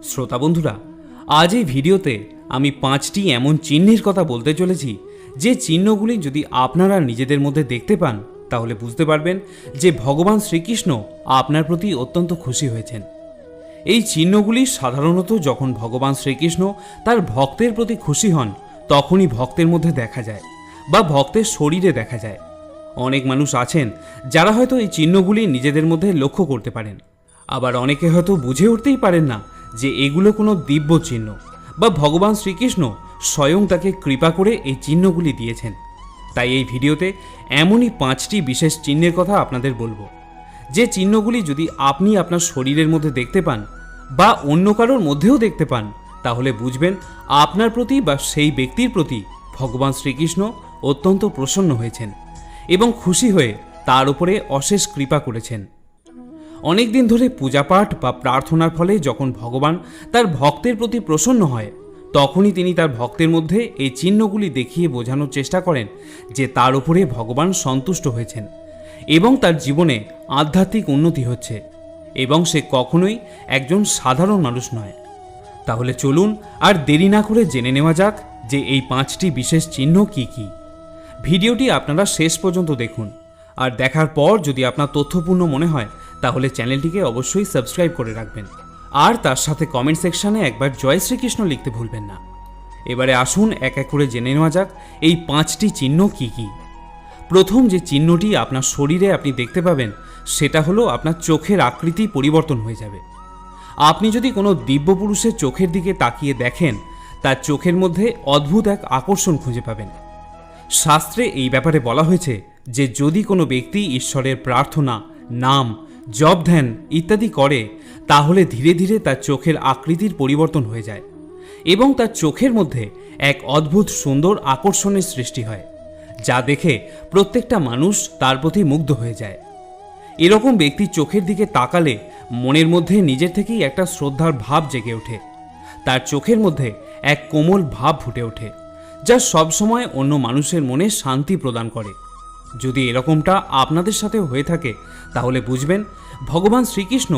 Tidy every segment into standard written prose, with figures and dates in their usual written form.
শ্রোতা বন্ধুরা, আজ এই ভিডিওতে আমি 5টি এমন চিহ্নের কথা বলতে চলেছি যে চিহ্নগুলি যদি আপনারা নিজেদের মধ্যে দেখতে পান তাহলে বুঝতে পারবেন যে ভগবান শ্রীকৃষ্ণ আপনার প্রতি অত্যন্ত খুশি হয়েছেন। এই চিহ্নগুলি সাধারণত যখন ভগবান শ্রীকৃষ্ণ তার ভক্তের প্রতি খুশি হন তখনই ভক্তের মধ্যে দেখা যায় বা ভক্তের শরীরে দেখা যায়। অনেক মানুষ আছেন যারা হয়তো এই চিহ্নগুলি নিজেদের মধ্যে লক্ষ্য করতে পারেন, আবার অনেকে হয়তো বুঝে উঠতেই পারেন না যে এগুলো কোনো দিব্য চিহ্ন বা ভগবান শ্রীকৃষ্ণ স্বয়ং তাকে কৃপা করে এই চিহ্নগুলি দিয়েছেন। তাই এই ভিডিওতে এমনই 5টি বিশেষ চিহ্নের কথা আপনাদের বলবো, যে চিহ্নগুলি যদি আপনি আপনার শরীরের মধ্যে দেখতে পান বা অন্য কারোর মধ্যেও দেখতে পান তাহলে বুঝবেন আপনার প্রতি বা সেই ব্যক্তির প্রতি ভগবান শ্রীকৃষ্ণ অত্যন্ত প্রসন্ন হয়েছেন এবং খুশি হয়ে তার উপরে অশেষ কৃপা করেছেন। অনেক দিন ধরে পূজাপাঠ বা প্রার্থনার ফলে যখন ভগবান তার ভক্তের প্রতি প্রসন্ন হয় তখনই তিনি তার ভক্তের মধ্যে এই চিহ্নগুলি দেখিয়ে বোঝানোর চেষ্টা করেন যে তার উপরে ভগবান সন্তুষ্ট হয়েছেন এবং তার জীবনে আধ্যাত্মিক উন্নতি হচ্ছে এবং সে কখনোই একজন সাধারণ মানুষ নয়। তাহলে চলুন আর দেরি না করে জেনে নেওয়া যাক যে এই 5টি বিশেষ চিহ্ন কি কি। ভিডিওটি আপনারা শেষ পর্যন্ত দেখুন, আর দেখার পর যদি আপনার তথ্যপূর্ণ মনে হয় তাহলে চ্যানেলটিকে অবশ্যই সাবস্ক্রাইব করে রাখবেন, আর তার সাথে কমেন্ট সেকশনে একবার জয় শ্রীকৃষ্ণ লিখতে ভুলবেন না। এবারে আসুন এক এক করে জেনে নেওয়া যাক এই 5টি চিহ্ন কি কি। প্রথম যে চিহ্নটি আপনার শরীরে আপনি দেখতে পাবেন সেটা হলো আপনার চোখের আকৃতি পরিবর্তন হয়ে যাবে। আপনি যদি কোনো দিব্য পুরুষের চোখের দিকে তাকিয়ে দেখেন তার চোখের মধ্যে অদ্ভুত এক আকর্ষণ খুঁজে পাবেন। শাস্ত্রে এই ব্যাপারে বলা হয়েছে যে যদি কোনো ব্যক্তি ঈশ্বরের প্রার্থনা, নাম, জপ ধ্যান ইত্যাদি করে তাহলে ধীরে ধীরে তার চোখের আকৃতির পরিবর্তন হয়ে যায় এবং তার চোখের মধ্যে এক অদ্ভুত সুন্দর আকর্ষণের সৃষ্টি হয়, যা দেখে প্রত্যেকটা মানুষ তার প্রতি মুগ্ধ হয়ে যায়। এরকম ব্যক্তির চোখের দিকে তাকালে মনের মধ্যে নিজের থেকেই একটা শ্রদ্ধার ভাব জেগে ওঠে, তার চোখের মধ্যে এক কোমল ভাব ফুটে ওঠে যা সবসময় অন্য মানুষের মনে শান্তি প্রদান করে। যদি এরকমটা আপনাদের সাথে হয়ে থাকে তাহলে বুঝবেন ভগবান শ্রীকৃষ্ণ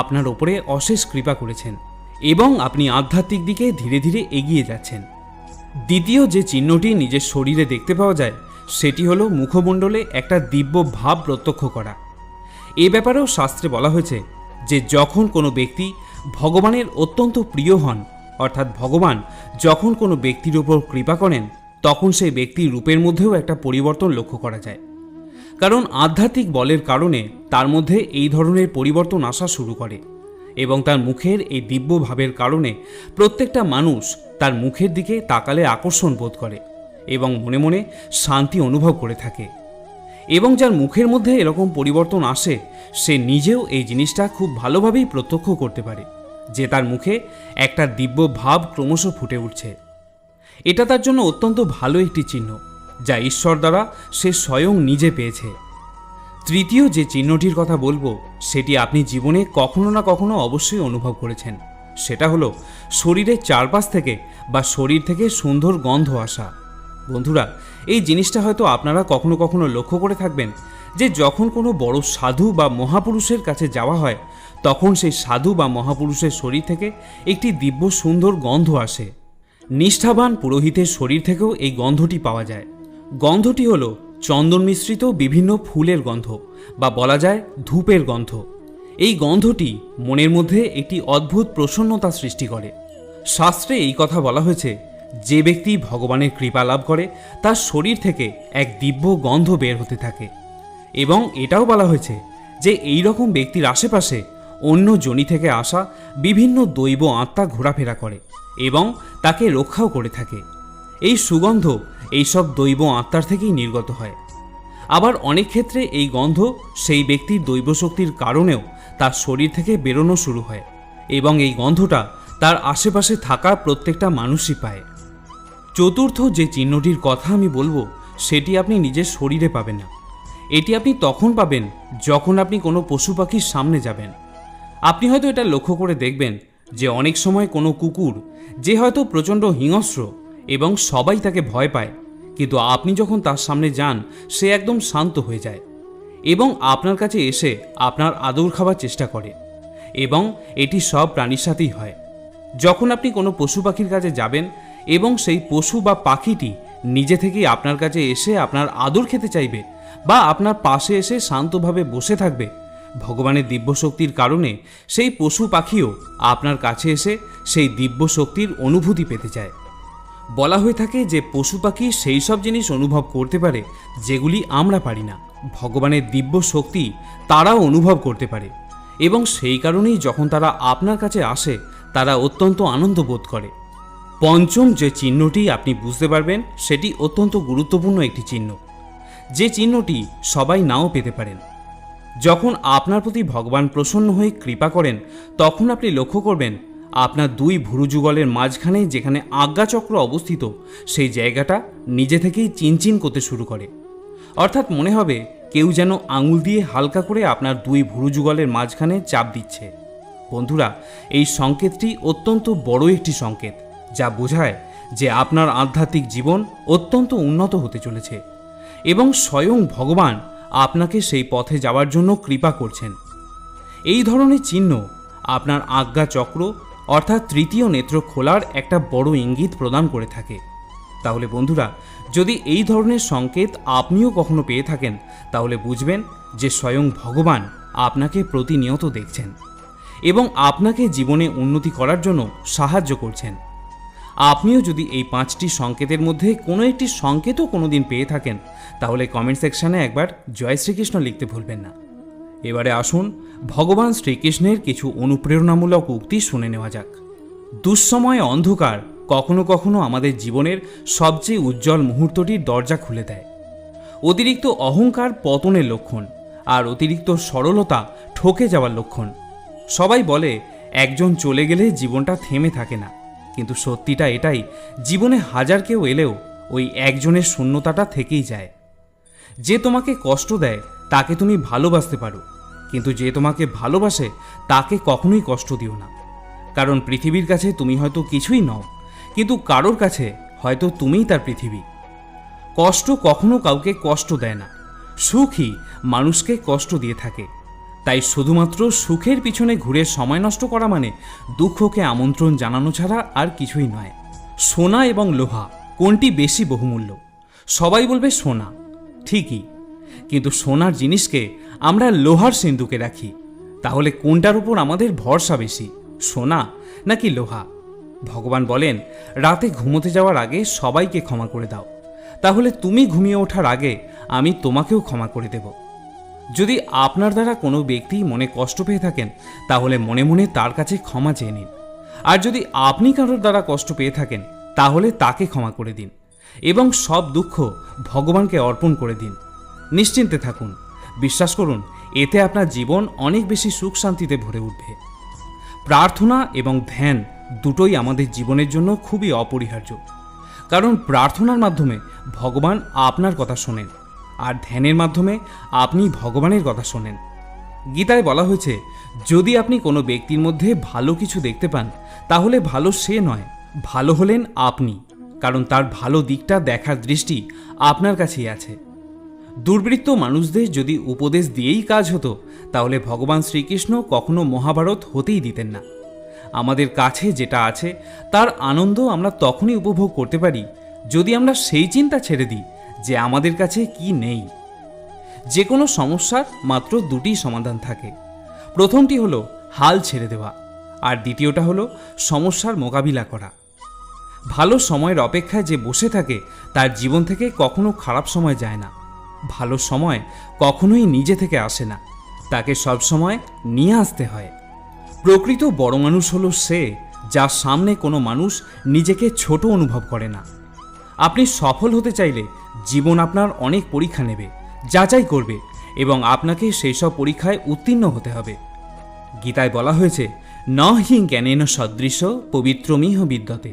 আপনার ওপরে অশেষ কৃপা করেছেন এবং আপনি আধ্যাত্মিক দিকে ধীরে ধীরে এগিয়ে যাচ্ছেন। দ্বিতীয় যে চিহ্নটি নিজের শরীরে দেখতে পাওয়া যায় সেটি হলো মুখমণ্ডলে একটা দিব্য ভাব প্রত্যক্ষ করা। এ ব্যাপারেও শাস্ত্রে বলা হয়েছে যে যখন কোনো ব্যক্তি ভগবানের অত্যন্ত প্রিয় হন, অর্থাৎ ভগবান যখন কোনো ব্যক্তির উপর কৃপা করেন তখন সেই ব্যক্তির রূপের মধ্যেও একটা পরিবর্তন লক্ষ্য করা যায়, কারণ আধ্যাত্মিক বলের কারণে তার মধ্যে এই ধরনের পরিবর্তন আসা শুরু করে এবং তার মুখের এই দিব্য ভাবের কারণে প্রত্যেকটা মানুষ তার মুখের দিকে তাকালে আকর্ষণ বোধ করে এবং মনে মনে শান্তি অনুভব করে থাকে। এবং যার মুখের মধ্যে এরকম পরিবর্তন আসে সে নিজেও এই জিনিসটা খুব ভালোভাবেই প্রত্যক্ষ করতে পারে যে তার মুখে একটা দিব্য ভাব ক্রমশ ফুটে উঠছে। এটা তার জন্য অত্যন্ত ভালো একটি চিহ্ন যা ঈশ্বর দ্বারা সে স্বয়ং নিজে পেয়েছে। তৃতীয় যে চিহ্নটির কথা বলবো সেটি আপনি জীবনে কখনো না কখনো অবশ্যই অনুভব করেছেন, সেটা হলো শরীরের চারপাশ থেকে বা শরীর থেকে সুন্দর গন্ধ আসা। বন্ধুরা, এই জিনিসটা হয়তো আপনারা কখনো কখনো লক্ষ্য করে থাকবেন যে যখন কোনো বড় সাধু বা মহাপুরুষের কাছে যাওয়া হয় তখন সেই সাধু বা মহাপুরুষের শরীর থেকে একটি দিব্য সুন্দর গন্ধ আসে। নিষ্ঠাবান পুরোহিতের শরীর থেকেও এই গন্ধটি পাওয়া যায়। গন্ধটি হলো চন্দন মিশ্রিত বিভিন্ন ফুলের গন্ধ বা বলা যায় ধূপের গন্ধ। এই গন্ধটি মনের মধ্যে একটি অদ্ভুত প্রসন্নতা সৃষ্টি করে। শাস্ত্রে এই কথা বলা হয়েছে যে ব্যক্তি ভগবানের কৃপা লাভ করে তার শরীর থেকে এক দিব্য গন্ধ বের হতে থাকে এবং এটাও বলা হয়েছে যে এই রকম ব্যক্তির আশেপাশে অন্য যোনি থেকে আসা বিভিন্ন দৈব আত্মা ঘোরাফেরা করে এবং তাকে রক্ষাও করে থাকে। এই সুগন্ধ এইসব দৈব আত্মার থেকেই নির্গত হয়। আবার অনেক ক্ষেত্রে এই গন্ধ সেই ব্যক্তির দৈব শক্তির কারণেও তার শরীর থেকে বেরোনো শুরু হয় এবং এই গন্ধটা তার আশেপাশে থাকা প্রত্যেকটা মানুষই পায়। চতুর্থ যে চিহ্নটির কথা আমি বলবো সেটি আপনি নিজের শরীরে পাবেন না। এটি আপনি তখন পাবেন যখন আপনি কোনো পশু পাখির সামনে যাবেন। আপনি হয়তো এটা লক্ষ্য করে দেখবেন যে অনেক সময় কোনো কুকুর যে হয়তো প্রচণ্ড হিংস্র এবং সবাই তাকে ভয় পায়, কিন্তু আপনি যখন তার সামনে যান সে একদম শান্ত হয়ে যায় এবং আপনার কাছে এসে আপনার আদর খাওয়ার চেষ্টা করে এবং এটি সব প্রাণীর সাথেই হয়। যখন আপনি কোনো পশু পাখির কাছে যাবেন এবং সেই পশু বা পাখিটি নিজে থেকেই আপনার কাছে এসে আপনার আদর খেতে চাইবে বা আপনার পাশে এসে শান্তভাবে বসে থাকবে, ভগবানের দিব্য শক্তির কারণে সেই পশু পাখিও আপনার কাছে এসে সেই দিব্য শক্তির অনুভূতি পেতে চায়। বলা হয়ে থাকে যে পশু পাখি সেই সব জিনিস অনুভব করতে পারে যেগুলি আমরা পারি না। ভগবানের দিব্য শক্তি তারাও অনুভব করতে পারে এবং সেই কারণেই যখন তারা আপনার কাছে আসে তারা অত্যন্ত আনন্দ বোধ করে। পঞ্চম যে চিহ্নটি আপনি বুঝতে পারবেন সেটি অত্যন্ত গুরুত্বপূর্ণ একটি চিহ্ন, যে চিহ্নটি সবাই নাও পেতে পারেন। যখন আপনার প্রতি ভগবান প্রসন্ন হয়ে কৃপা করেন তখন আপনি লক্ষ্য করবেন আপনার দুই ভুরু যুগলের মাঝখানে যেখানে আজ্ঞাচক্র অবস্থিত সেই জায়গাটা নিজে থেকেই চিনচিন করতে শুরু করে, অর্থাৎ মনে হবে কেউ যেন আঙুল দিয়ে হালকা করে আপনার দুই ভুরু যুগলের মাঝখানে চাপ দিচ্ছে। বন্ধুরা, এই সংকেতটি অত্যন্ত বড় একটি সংকেত যা বোঝায় যে আপনার আধ্যাত্মিক জীবন অত্যন্ত উন্নত হতে চলেছে এবং স্বয়ং ভগবান আপনাকে সেই পথে যাওয়ার জন্য কৃপা করছেন। এই ধরনের চিহ্ন আপনার আজ্ঞা চক্র অর্থাৎ তৃতীয় নেত্র খোলার একটা বড় ইঙ্গিত প্রদান করে থাকে। তাহলে বন্ধুরা, যদি এই ধরনের সংকেত আপনিও কখনো পেয়ে থাকেন তাহলে বুঝবেন যে স্বয়ং ভগবান আপনাকে প্রতিনিয়ত দেখছেন এবং আপনাকে জীবনে উন্নতি করার জন্য সাহায্য করছেন। আপনিও যদি এই 5টি সংকেতের মধ্যে কোনো একটি সংকেতও কোনোদিন পেয়ে থাকেন তাহলে কমেন্ট সেকশনে একবার জয় শ্রীকৃষ্ণ লিখতে ভুলবেন না। এবারে আসুন ভগবান শ্রীকৃষ্ণের কিছু অনুপ্রেরণামূলক উক্তি শুনে নেওয়া যাক। দুঃসময় অন্ধকার কখনো কখনো আমাদের জীবনের সবচেয়ে উজ্জ্বল মুহূর্তটির দরজা খুলে দেয়। অতিরিক্ত অহংকার পতনের লক্ষণ, আর অতিরিক্ত সরলতা ঠকে যাওয়ার লক্ষণ। সবাই বলে একজন চলে গেলে জীবনটা থেমে থাকে না, কিন্তু সত্যিটা এটাই, জীবনে হাজার কেউ এলেও ওই একজনের শূন্যতাটা থেকেই যায়। যে তোমাকে কষ্ট দেয় তাকে তুমি ভালোবাসতে পারো, কিন্তু যে তোমাকে ভালোবাসে তাকে কখনোই কষ্ট দিও না। কারণ পৃথিবীর কাছে তুমি হয়তো কিছুই নও, কিন্তু কারোর কাছে হয়তো তুমিই তার পৃথিবী। কষ্ট কখনো কাউকে কষ্ট দেয় না, সুখই মানুষকে কষ্ট দিয়ে থাকে। তাই শুধুমাত্র সুখের পিছনে ঘুরে সময় নষ্ট করা মানে দুঃখকে আমন্ত্রণ জানানো ছাড়া আর কিছুই নয়। সোনা এবং লোহা কোনটি বেশি বহুমূল্য? সবাই বলবে সোনা, ঠিকই, কিন্তু সোনার জিনিসকে আমরা লোহার সিন্ধুকে রাখি। তাহলে কোনটার উপর আমাদের ভরসা বেশি, সোনা নাকি লোহা? ভগবান বলেন, রাতে ঘুমোতে যাওয়ার আগে সবাইকে ক্ষমা করে দাও, তাহলে তুমি ঘুমিয়ে ওঠার আগে আমি তোমাকেও ক্ষমা করে দেব। যদি আপনার দ্বারা কোনো ব্যক্তি মনে কষ্ট পেয়ে থাকেন তাহলে মনে মনে তার কাছে ক্ষমা চেয়ে নিন। আর যদি আপনি কারোর দ্বারা কষ্ট পেয়ে থাকেন তাহলে তাকে ক্ষমা করে দিন এবং সব দুঃখ ভগবানকে অর্পণ করে দিন। নিশ্চিন্তে থাকুন, বিশ্বাস করুন, এতে আপনার জীবন অনেক বেশি সুখ শান্তিতে ভরে উঠবে। প্রার্থনা এবং ধ্যান দুটোই আমাদের জীবনের জন্য খুবই অপরিহার্য, কারণ প্রার্থনার মাধ্যমে ভগবান আপনার কথা শোনেন আর ধ্যানের মাধ্যমে আপনি ভগবানের কথা শোনেন। গীতায় বলা হয়েছে, যদি আপনি কোনো ব্যক্তির মধ্যে ভালো কিছু দেখতে পান তাহলে ভালো সে নয়, ভালো হলেন আপনি, কারণ তার ভালো দিকটা দেখার দৃষ্টি আপনার কাছেই আছে। দুর্বৃত্ত মানুষদের যদি উপদেশ দিয়েই কাজ হতো তাহলে ভগবান শ্রীকৃষ্ণ কখনো মহাভারত হতেই দিতেন না। আমাদের কাছে যেটা আছে তার আনন্দ আমরা তখনই উপভোগ করতে পারি যদি আমরা সেই চিন্তা ছেড়ে দিই যে আমাদের কাছে কি নেই। যে কোনো সমস্যার মাত্র দুটি সমাধান থাকে, প্রথমটি হলো হাল ছেড়ে দেওয়া, আর দ্বিতীয়টা হলো সমস্যার মোকাবিলা করা। ভালো সময়ের অপেক্ষায় যে বসে থাকে তার জীবন থেকে কখনো খারাপ সময় যায় না। ভালো সময় কখনোই নিজে থেকে আসে না, তাকে সবসময় নিয়ে আসতে হয়। প্রকৃত বড় মানুষ হলো সে যার সামনে কোনো মানুষ নিজেকে ছোট অনুভব করে না। আপনি সফল হতে চাইলে জীবন আপনার অনেক পরীক্ষা নেবে, যাচাই করবে এবং আপনাকে সেই সব পরীক্ষায় উত্তীর্ণ হতে হবে। গীতায় বলা হয়েছে, ন হি জ্ঞানেন সদৃশ পবিত্রমিহ বিদ্যতে,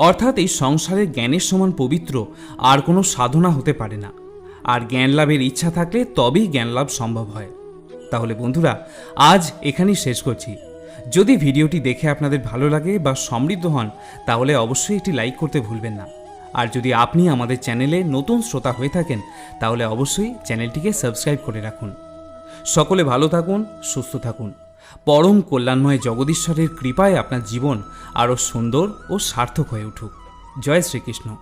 অর্থাৎ এই সংসারের জ্ঞানের সমান পবিত্র আর কোনো সাধনা হতে পারে না। আর জ্ঞান লাভের ইচ্ছা থাকলে তবেই জ্ঞান লাভ সম্ভব হয়। তাহলে বন্ধুরা, আজ এখানেই শেষ করছি। যদি ভিডিওটি দেখে আপনাদের ভালো লাগে বা সমৃদ্ধ হন তাহলে অবশ্যই একটি লাইক করতে ভুলবেন না। আর যদি আপনি আমাদের চ্যানেলে নতুন শ্রোতা হয়ে থাকেন তাহলে অবশ্যই চ্যানেলটিকে সাবস্ক্রাইব করে রাখুন। সকলে ভালো থাকুন, সুস্থ থাকুন। পরম কল্যাণময় জগদীশ্বরের কৃপায় আপনার জীবন আরও সুন্দর ও সার্থক হয়ে উঠুক। জয় শ্রীকৃষ্ণ।